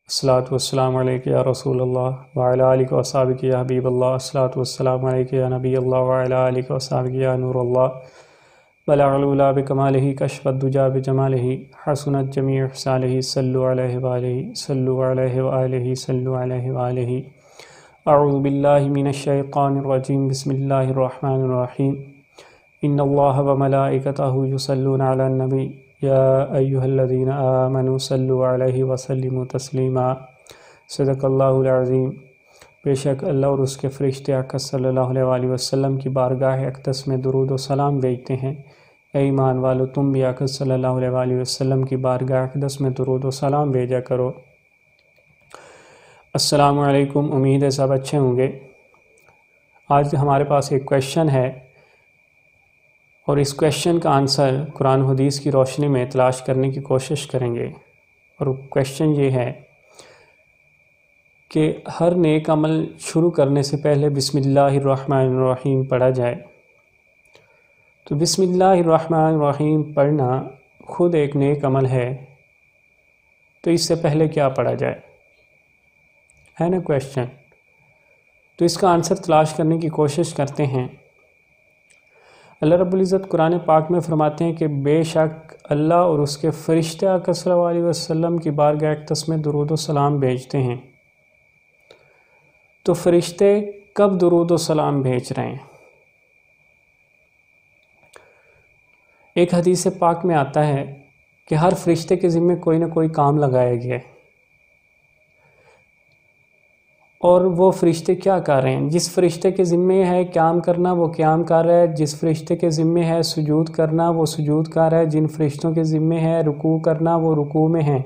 الصلاۃ والسلام علیکہ یا رسول اللہ وعلی آلہ وصحبہ یا حبیب اللہ الصلاۃ والسلام علیکہ یا نبی اللہ وعلی آلہ وصحبہ یا نور اللہ بلغ العلا بکمالہ کشف الدجا بجمالہ حسنت جمیع خصالہ صلوا علیہ وآلہ صلوا علیہ وآلہ صلوا علیہ وآلہ اعوذ باللہ من الشیطان الرجیم بسم اللہ الرحمن الرحیم ان اللہ وملائکتہ یصلون علی النبی یا ایہا الذین آمنوا صلوا علیہ وسلموا تسلیما صدق اللہ العظیم۔ بے شک اللہ اور اس کے فرشتے آقا صلی اللہ علیہ وآلہ وسلم کی بارگاہ اقدس میں درود و سلام بھیجتے ہیں۔ اے ایمان والو، تم بھی آقا صلی اللہ علیہ وآلہ وسلم کی بارگاہ اقدس میں درود و سلام بھیجا کرو۔ السلام علیکم، امید ہے سب اچھے ہوں گے۔ آج ہمارے پاس ایک کویشچن ہے اور اس کویشچن کا آنسر قرآن و حدیث کی روشنی میں تلاش کرنے کی کوشش کریں گے۔ اور کویشچن یہ ہے کہ ہر نیک عمل شروع کرنے سے پہلے بسم اللہ الرحمن الرحیم پڑھا جائے، تو بسم اللہ الرحمن الرحیم پڑھنا خود ایک نیک عمل ہے، تو اس سے پہلے کیا پڑھا جائے، ہے نا کویشچن؟ تو اس کا آنسر تلاش کرنے کی کوشش کرتے ہیں۔ اللہ رب العزت قرآن پاک میں فرماتے ہیں کہ بے شک اللہ اور اس کے فرشتے آقا صلی اللہ علیہ وسلم کی بارگاہ اقدس میں درود و سلام بھیجتے ہیں۔ تو فرشتے کب درود و سلام بھیج رہے ہیں؟ ایک حدیث پاک میں آتا ہے کہ ہر فرشتے کے ذمے کوئی نہ کوئی کام لگایا گیا ہے، اور وہ فرشتے کیا کر رہے ہیں؟ جس فرشتے کے ذمے ہے قیام کرنا وہ قیام کر رہا ہے، جس فرشتے کے ذمے ہے سجود کرنا وہ سجود کر رہا ہے، جن فرشتوں کے ذمے ہے رکوع کرنا وہ رکوع میں ہیں۔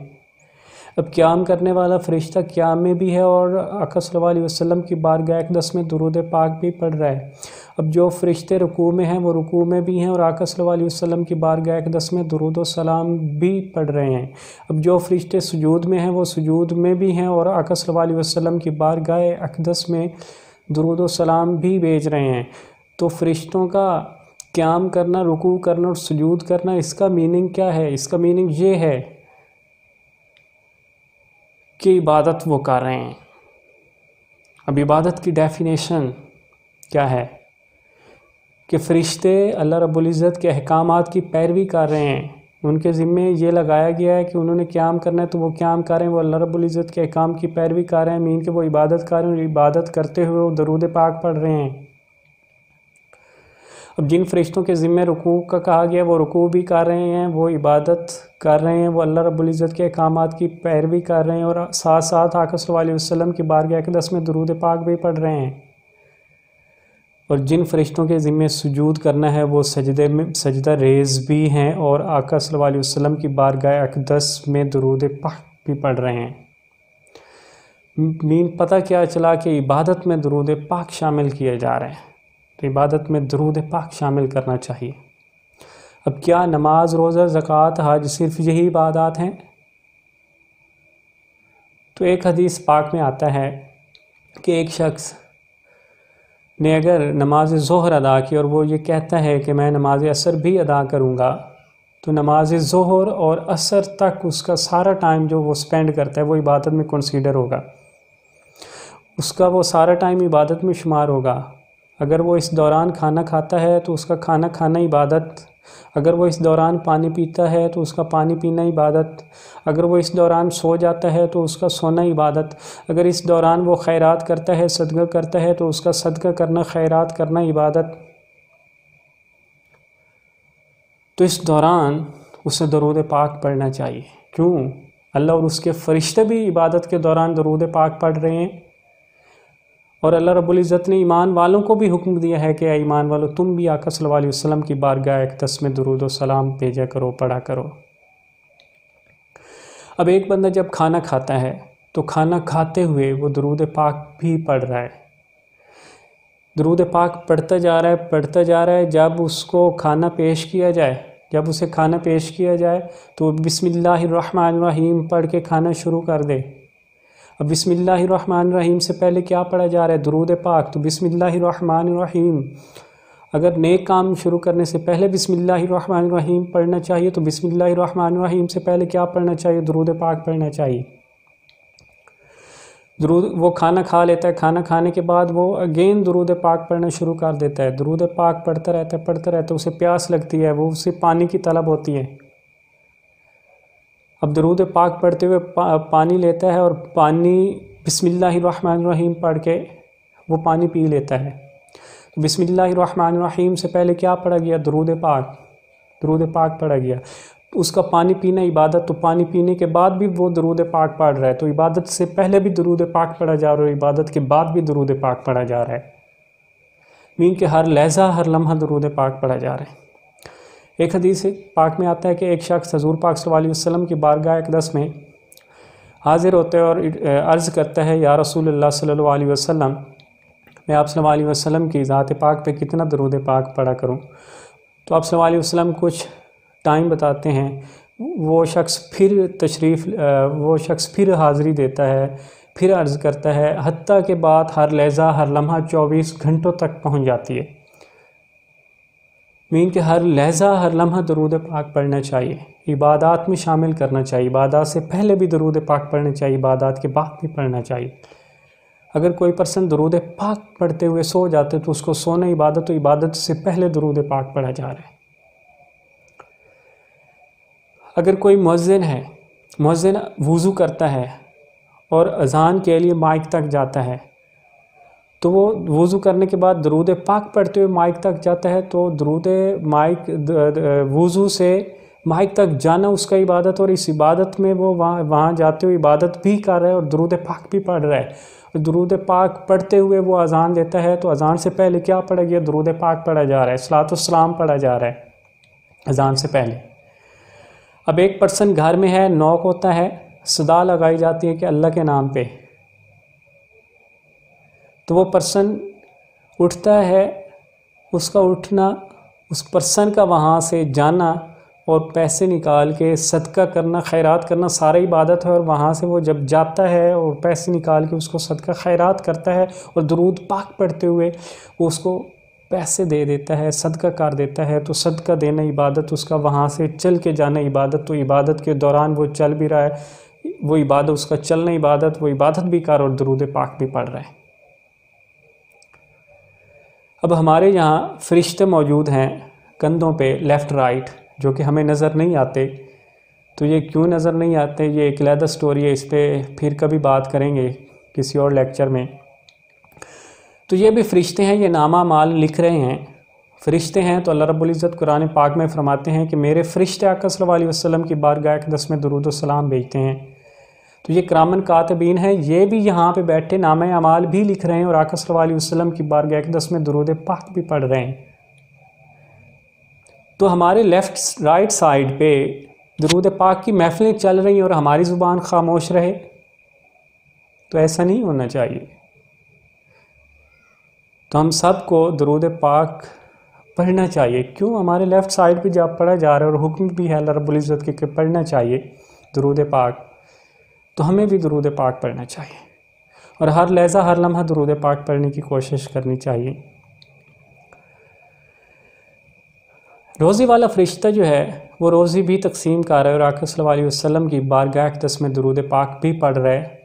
اب قیام کرنے والا فرشتہ قیام میں بھی ہے اور آقا صلی اللہ علیہ وسلم کی بارگاہ اقدس میں درود پاک بھی پڑھ رہا ہے۔ اب جو فرشتے رکوع میں ہیں وہ رکوع میں بھی ہیں اور آقا صلی اللہ علیہ وسلم کی بارگاہ اقدس میں درود و سلام بھی پڑھ رہے ہیں۔ اب جو فرشتے سجود میں ہیں وہ سجود میں بھی ہیں اور آقا صلی اللہ علیہ وسلم کی بارگاہ اقدس میں درود و سلام بھی بھیج رہے ہیں۔ تو فرشتوں کا قیام کرنا، رکوع کرنا اور سجود کرنا، اس کا میننگ کیا ہے؟ اس کا میننگ یہ ہے کہ عبادت وہ کر رہے ہیں۔ اب عبادت کی ڈیفینیشن کیا ہے؟ کہ فرشتے اللہ رب العزت کے احکامات کی پیروی کر رہے ہیں، ان کے ذمے یہ لگایا گیا ہے کہ انہوں نے قیام کرنا ہے تو وہ قیام کر رہے ہیں، وہ اللہ رب العزت کے احکام کی پیروی کر رہے ہیں، مین کہ وہ عبادت کر رہے ہیں اور عبادت کرتے ہوئے وہ درود پاک پڑھ رہے ہیں۔ اب جن فرشتوں کے ذمے رکوع کا کہا گیا وہ رکوع بھی کر رہے ہیں، وہ عبادت کر رہے ہیں، وہ اللہ رب العزت کے احکامات کی پیروی کر رہے ہیں اور ساتھ ساتھ آقا صلی اللہ علیہ وسلم کی بارگاہ اقدس میں درود پاک بھی پڑھ رہے ہیں۔ اور جن فرشتوں کے ذمے سجود کرنا ہے وہ سجدہ ریز بھی ہیں اور آقا صلی اللہ علیہ وسلم کی بارگاہ اقدس میں درود پاک بھی پڑھ رہے ہیں۔ مین پتہ کیا چلا کہ عبادت میں درود پاک شامل کیا جا رہا ہے، تو عبادت میں درود پاک شامل کرنا چاہیے۔ اب کیا نماز، روزہ، زکوٰۃ، حج صرف یہی عبادات ہیں؟ تو ایک حدیث پاک میں آتا ہے کہ ایک شخص نے اگر نماز ظہر ادا کی اور وہ یہ کہتا ہے کہ میں نماز عصر بھی ادا کروں گا، تو نماز ظہر اور عصر تک اس کا سارا ٹائم جو وہ سپینڈ کرتا ہے وہ عبادت میں کنسیڈر ہوگا، اس کا وہ سارا ٹائم عبادت میں شمار ہوگا۔ اگر وہ اس دوران کھانا کھاتا ہے تو اس کا کھانا کھانا عبادت، اگر وہ اس دوران پانی پیتا ہے تو اس کا پانی پینا عبادت، اگر وہ اس دوران سو جاتا ہے تو اس کا سونا عبادت، اگر اس دوران وہ خیرات کرتا ہے، صدقہ کرتا ہے تو اس کا صدقہ کرنا، خیرات کرنا عبادت۔ تو اس دوران اسے درود پاک پڑھنا چاہیے۔ کیوں؟ اللہ اور اس کے فرشتے بھی عبادت کے دوران درود پاک پڑھ رہے ہیں، اور اللہ رب العزت نے ایمان والوں کو بھی حکم دیا ہے کہ اے ایمان والو، تم بھی آقا صلی اللہ علیہ وسلم کی بارگاہ اقدس میں درود و سلام بھیجا کرو، پڑھا کرو۔ اب ایک بندہ جب کھانا کھاتا ہے تو کھانا کھاتے ہوئے وہ درود پاک بھی پڑھ رہا ہے، درود پاک پڑھتا جا رہا ہے۔ جب اس کو کھانا پیش کیا جائے، جب اسے کھانا پیش کیا جائے تو بسم اللہ الرحمن الرحیم پڑھ کے کھانا شروع کر دے۔ اب بسم اللہ الرحمن الرحیم سے پہلے کیا پڑھا جا رہا ہے؟ درود پاک۔ تو بسم اللہ الرحمن الرحیم، اگر نیک کام شروع کرنے سے پہلے بسم اللہ الرحمن الرحیم پڑھنا چاہیے تو بسم اللہ الرحمن الرحیم سے پہلے کیا پڑھنا چاہیے؟ درود پاک پڑھنا چاہیے۔ درود وہ کھانا کھا لیتا ہے، کھانا کھانے کے بعد وہ اگین درود پاک پڑھنا شروع کر دیتا ہے، درود پاک پڑھتا رہتا ہے، اسے پیاس لگتی ہے، وہ اسے پانی کی طلب ہوتی ہے۔ اب درود پاک پڑھتے ہوئے پانی لیتا ہے اور پانی بسم اللہ الرحمن الرحیم پڑھ کے وہ پانی پی لیتا ہے۔ بسم اللہ الرحمن الرحیم سے پہلے کیا پڑھا گیا؟ درود پاک پڑھا گیا۔ اس کا پانی پینا عبادت، تو پانی پینے کے بعد بھی وہ درود پاک پڑھ رہا ہے، تو عبادت سے پہلے بھی درود پاک پڑھا جا رہا ہے، عبادت کے بعد بھی درود پاک پڑھا جا رہا ہے، مین کہ ہر لحظہ ہر لمحہ درود پاک پڑھا جا رہا ہے۔ ایک حدیث پاک میں آتا ہے کہ ایک شخص حضور پاک صلی اللہ علیہ وسلم کی بارگاہ اقدس میں حاضر ہوتا ہے اور عرض کرتا ہے، یا رسول اللہ صلی اللہ علیہ وسلم، میں آپ صلی اللہ علیہ وسلم کی ذات پاک پہ کتنا درود پاک پڑھا کروں؟ تو آپ صلی اللہ علیہ وسلم کچھ ٹائم بتاتے ہیں، وہ شخص پھر حاضری دیتا ہے، پھر عرض کرتا ہے، حتیٰ کہ بات ہر لحظہ ہر لمحہ 24 گھنٹوں تک پہنچ جاتی ہے، مین کہ ہر لحظہ ہر لمحہ درود پاک پڑھنا چاہیے، عبادات میں شامل کرنا چاہیے، عبادات سے پہلے بھی درود پاک پڑھنا چاہیے، عبادات کے بعد بھی پڑھنا چاہیے۔ اگر کوئی پرسن درود پاک پڑھتے ہوئے سو جاتے تو اس کو سونا عبادت، تو عبادت سے پہلے درود پاک پڑھا جا رہا ہے۔ اگر کوئی مؤذن وضو کرتا ہے اور اذان کے لیے مائک تک جاتا ہے، تو وہ وضو کرنے کے بعد درود پاک پڑھتے ہوئے مائک تک جاتا ہے، تو وضو سے مائک تک جانا اس کا عبادت، اور اس عبادت میں وہ وہاں جاتے ہوئے عبادت بھی کر رہا ہے اور درود پاک بھی پڑھ رہا ہے۔ اور درود پاک پڑھتے ہوئے وہ اذان دیتا ہے، تو اذان سے پہلے کیا پڑھا گیا؟ درود پاک پڑھا جا رہا ہے، صلاۃ والسلام پڑھا جا رہا ہے اذان سے پہلے۔ اب ایک پرسن گھر میں ہے، نوک ہوتا ہے، صدا لگائی جاتی ہے کہ اللہ کے نام پہ، تو وہ پرسن اٹھتا ہے، اس کا اٹھنا، اس پرسن کا وہاں سے جانا اور پیسے نکال کے صدقہ کرنا، خیرات کرنا سارا عبادت ہے، اور وہاں سے وہ جب جاتا ہے اور پیسے نکال کے اس کو صدقہ خیرات کرتا ہے اور درود پاک پڑھتے ہوئے وہ اس کو پیسے دے دیتا ہے، صدقہ کر دیتا ہے، تو صدقہ دینا عبادت، اس کا وہاں سے چل کے جانا عبادت، تو عبادت کے دوران وہ چل بھی رہا ہے، وہ عبادت، اس کا چلنا عبادت، وہ عبادت بھی کر اور درود پاک بھی پڑھ رہا ہے۔ اب ہمارے یہاں فرشتے موجود ہیں کندھوں پہ لیفٹ رائٹ، جو کہ ہمیں نظر نہیں آتے، تو یہ کیوں نظر نہیں آتے، یہ ایک علیحدہ سٹوری ہے، اس پہ پھر کبھی بات کریں گے کسی اور لیکچر میں۔ تو یہ بھی فرشتے ہیں، یہ نامہ اعمال لکھ رہے ہیں، فرشتے ہیں، تو اللہ رب العزت قرآن پاک میں فرماتے ہیں کہ میرے فرشتے آقا صلی اللہ علیہ وسلم کی بارگاہ اقدس میں درود و سلام بھیجتے ہیں۔ تو یہ کرامن کاتبین ہیں، یہ بھی یہاں پہ بیٹھے نامہ اعمال بھی لکھ رہے ہیں اور آقا صلی اللہ علیہ وسلم کی بارگاہ اقدس میں درود پاک بھی پڑھ رہے ہیں۔ تو ہمارے لیفٹ رائٹ سائیڈ پہ درود پاک کی محفلیں چل رہی ہیں اور ہماری زبان خاموش رہے، تو ایسا نہیں ہونا چاہیے۔ تو ہم سب کو درود پاک پڑھنا چاہیے، کیوں؟ ہمارے لیفٹ سائیڈ پہ جب پڑھا جا رہا ہے اور حکم بھی ہے اللہ رب العزت کے کہ پڑھنا چاہیے درود پاک، تو ہمیں بھی درود پاک پڑھنا چاہیے اور ہر لحظہ ہر لمحہ درود پاک پڑھنے کی کوشش کرنی چاہیے۔ روزی والا فرشتہ جو ہے وہ روزی بھی تقسیم کر رہا ہے اور آقا صلی اللہ علیہ وسلم کی بارگاہ اقدس میں درود پاک بھی پڑھ رہا ہے۔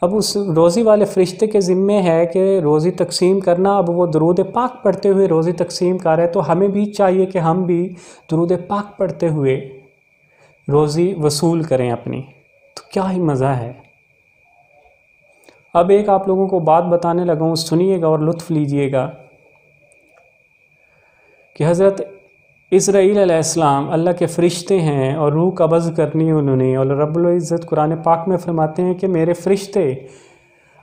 اب اس روزی والے فرشتے کے ذمے ہے کہ روزی تقسیم کرنا، اب وہ درود پاک پڑھتے ہوئے روزی تقسیم کر رہے ہیں، تو ہمیں بھی چاہیے کہ ہم بھی درود پاک پڑھتے ہوئے روزی وصول کریں اپنی، تو کیا ہی مزہ ہے۔ اب ایک آپ لوگوں کو بات بتانے لگا ہوں، سنیے گا اور لطف لیجئے گا کہ حضرت اسرائیل علیہ السلام اللہ کے فرشتے ہیں اور روح قبض کرنی انہوں نے، اور رب العزت قرآن پاک میں فرماتے ہیں کہ میرے فرشتے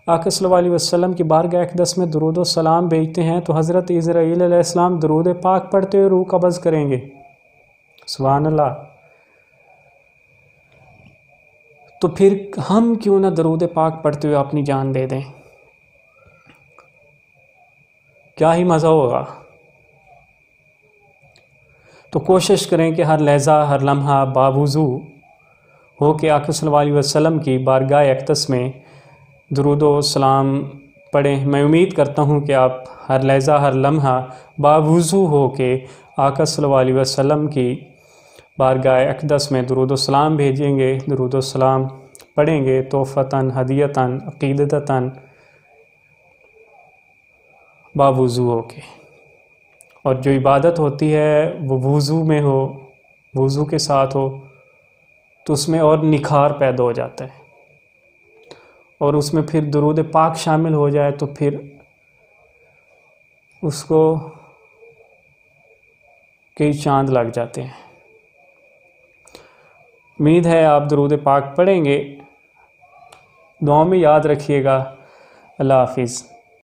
آقا صلی اللہ علیہ وسلم کی بارگاہ اقدس میں درود و سلام بھیجتے ہیں، تو حضرت اسرائیل علیہ السلام درود پاک پڑھتے ہوئے روح قبض کریں گے، سبحان اللہ۔ تو پھر ہم کیوں نہ درود پاک پڑھتے ہوئے اپنی جان دے دیں، کیا ہی مزہ ہوگا۔ تو کوشش کریں کہ ہر لحظہ ہر لمحہ باوضو ہو کے آقا صلی اللہ علیہ وسلم کی بارگاہ اقدس میں درود و سلام پڑھیں۔ میں امید کرتا ہوں کہ آپ ہر لحظہ ہر لمحہ باوضو ہو کے آقا صلی اللہ علیہ وسلم کی بارگاہ اقدس میں درود و سلام بھیجیں گے، درود و سلام پڑھیں گے تحفتاً ہدیتاً عقیدتاً باوضو ہو کے، اور جو عبادت ہوتی ہے وہ وضو میں ہو، وضو کے ساتھ ہو، تو اس میں اور نکھار پیدا ہو جاتا ہے، اور اس میں پھر درود پاک شامل ہو جائے تو پھر اس کو کئی چاند لگ جاتے ہیں۔ امید ہے آپ درود پاک پڑھیں گے، دعاؤں میں یاد رکھیے گا۔ اللہ حافظ۔